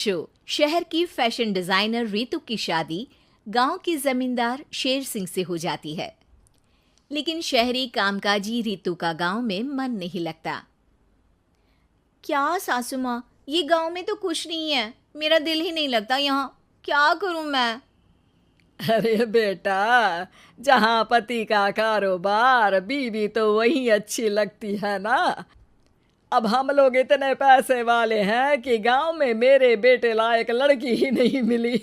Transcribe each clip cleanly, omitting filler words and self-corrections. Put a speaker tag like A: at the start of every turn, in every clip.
A: Show. शहर की fashion designer Ritu की शादी गांव के जमींदार शेर सिंह से हो जाती है। लेकिन शहरी कामकाजी रितु का गांव में मन नहीं लगता। क्या सासू माँ, ये गांव में तो कुछ नहीं है, मेरा दिल ही नहीं लगता यहाँ, क्या करूं मैं।
B: अरे बेटा, जहाँ पति का कारोबार बीवी तो वही अच्छी लगती है ना। अब हम लोग इतने पैसे वाले हैं कि गांव में मेरे बेटे लायक लड़की ही नहीं मिली।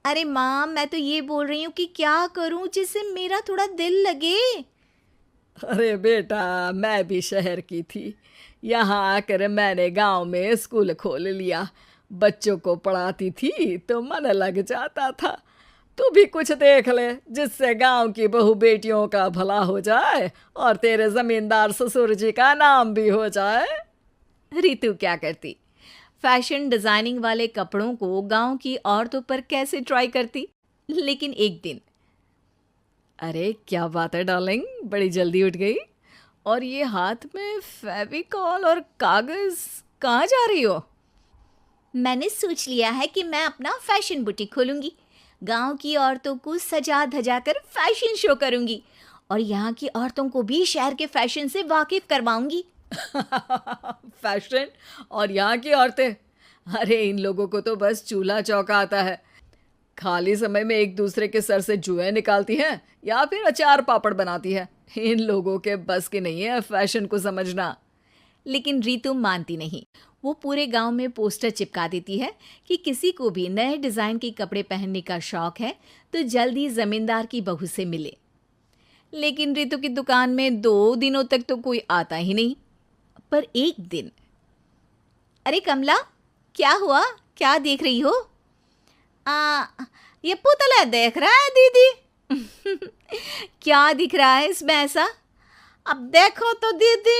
A: अरे माँ, मैं तो ये बोल रही हूँ कि क्या करूं जिससे मेरा थोड़ा दिल लगे।
B: अरे बेटा, मैं भी शहर की थी। यहाँ आकर मैंने गांव में स्कूल खोल लिया। बच्चों को पढ़ाती थी तो मन लग जाता था। तू भी कुछ देख ले जिससे गांव की बहू बेटियों का भला हो जाए और तेरे जमींदार ससुर जी का नाम भी हो जाए।
A: रितु क्या करती? फैशन डिजाइनिंग वाले कपड़ों को गांव की औरतों पर कैसे ट्राई करती। लेकिन एक दिन,
B: अरे क्या बात है डार्लिंग, बड़ी जल्दी उठ गई। और ये हाथ में फेविकॉल और कागज, कहाँ जा रही हो?
A: मैंने सोच लिया है कि मैं अपना फैशन बुटीक खोलूंगी। गांव की औरतों को सजा धजा कर फैशन शो करूंगी और यहाँ की औरतों को भी शहर के फैशन से वाकिफ करवाऊंगी।
B: फैशन और यहाँ की औरतें, अरे इन लोगों को तो बस चूल्हा चौका आता है। खाली समय में एक दूसरे के सर से जुएं निकालती हैं या फिर अचार पापड़ बनाती है। इन लोगों के बस की नहीं है फैशन को समझना।
A: लेकिन रितु मानती नहीं। वो पूरे गांव में पोस्टर चिपका देती है कि किसी को भी नए डिजाइन के कपड़े पहनने का शौक है तो जल्दी जमींदार की बहू से मिले। लेकिन रितु की दुकान में 2 दिनों तक तो कोई आता ही नहीं। पर एक दिन, अरे कमला, क्या हुआ, क्या देख रही हो? ये पुतला देख रहा है दीदी। क्या दिख रहा है इसमें ऐसा? अब देखो तो दीदी,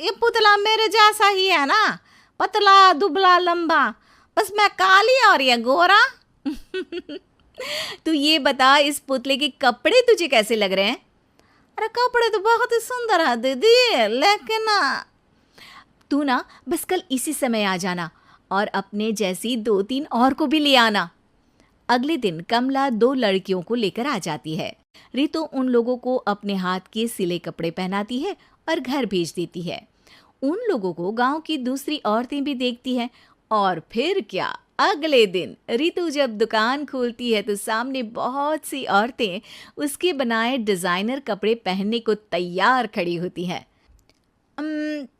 A: ये पुतला मेरे जैसा ही है ना, पतला दुबला लंबा, बस मैं काली और ये गोरा। तू ये बता, इस पुतले के कपड़े तुझे कैसे लग रहे हैं? अरे कपड़े तो बहुत ही सुंदर है दीदी, लेकिन तू ना बस कल इसी समय आ जाना और अपने जैसी 2-3 और को भी ले आना। अगले दिन कमला 2 लड़कियों को लेकर आ जाती है। रितु उन लोगों को अपने हाथ के सिले कपड़े पहनाती है और घर भेज देती है। उन लोगों को गांव की दूसरी औरतें भी देखती हैं। और फिर क्या, अगले दिन रितु जब दुकान खोलती है तो सामने बहुत सी औरतें उसके बनाए डिजाइनर कपड़े पहनने को तैयार खड़ी होती हैं।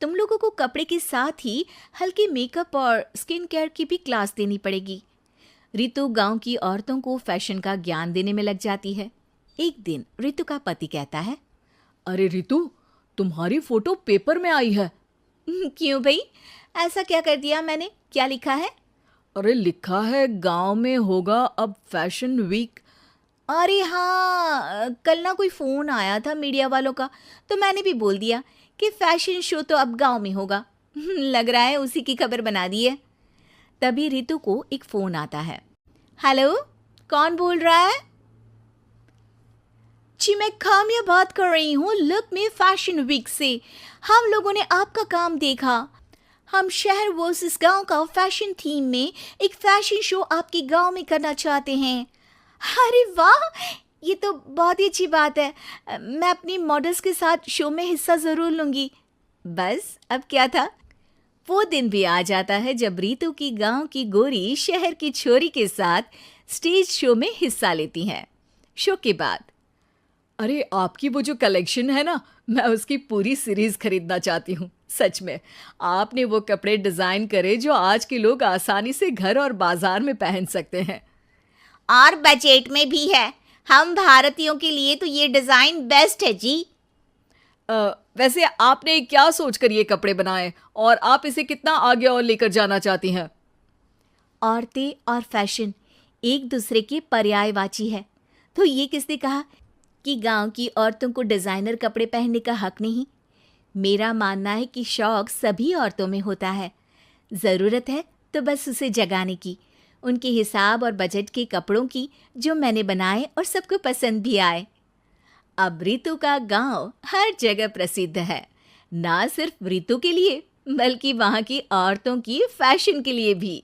A: तुम लोगों को कपड़े के साथ ही हल्के मेकअप और स्किन केयर की भी क्लास देनी पड़ेगी। रितु गांव की औरतों को फैशन का ज्ञान देने में लग जाती है। एक दिन रितु का पति कहता है,
B: अरे रितु, तुम्हारी फोटो पेपर में आई है।
A: क्यों भाई, ऐसा क्या कर दिया मैंने, क्या लिखा है?
B: अरे लिखा है गांव में होगा अब फैशन वीक।
A: अरे हाँ, कल ना कोई फोन आया था मीडिया वालों का, तो मैंने भी बोल दिया कि फैशन शो तो अब गांव में होगा। लग रहा है उसी की खबर बना दी है। तभी रितु को एक फोन आता है। हेलो, कौन बोल रहा है? जी मैं काम्या बात कर रही हूँ लुक में फैशन वीक से। हम लोगों ने आपका काम देखा। हम शहर वर्सेस गांव का फैशन थीम में एक फैशन शो आपके गांव में करना चाहते हैं। अरे वाह, ये तो बहुत ही अच्छी बात है। मैं अपनी मॉडल्स के साथ शो में हिस्सा ज़रूर लूँगी। बस अब क्या था, वो दिन भी आ जाता है जब रितु की गांव की गोरी शहर की छोरी के साथ स्टेज शो में हिस्सा लेती हैं। शो के बाद,
B: अरे आपकी वो जो कलेक्शन है ना, मैं उसकी पूरी सीरीज खरीदना चाहती हूँ। सच में आपने वो कपड़े डिजाइन करे जो आज के लोग आसानी से घर और बाजार में पहन सकते हैं
A: और बजट में भी है। हम भारतीयों के लिए तो ये डिजाइन बेस्ट है जी।
B: वैसे आपने क्या सोचकर ये कपड़े बनाए और आप इसे कितना आगे और लेकर जाना चाहती हैं?
A: औरतें और फैशन एक दूसरे के पर्यायवाची है, तो ये किसने कहा कि गांव की औरतों को डिजाइनर कपड़े पहनने का हक नहीं? मेरा मानना है कि शौक सभी औरतों में होता है। ज़रूरत है तो बस उसे जगाने की, उनके हिसाब और बजट के कपड़ों की, जो मैंने बनाए और सबको पसंद भी आए। अब रितु का गांव हर जगह प्रसिद्ध है, ना सिर्फ रितु के लिए बल्कि वहाँ की औरतों की फैशन के लिए भी।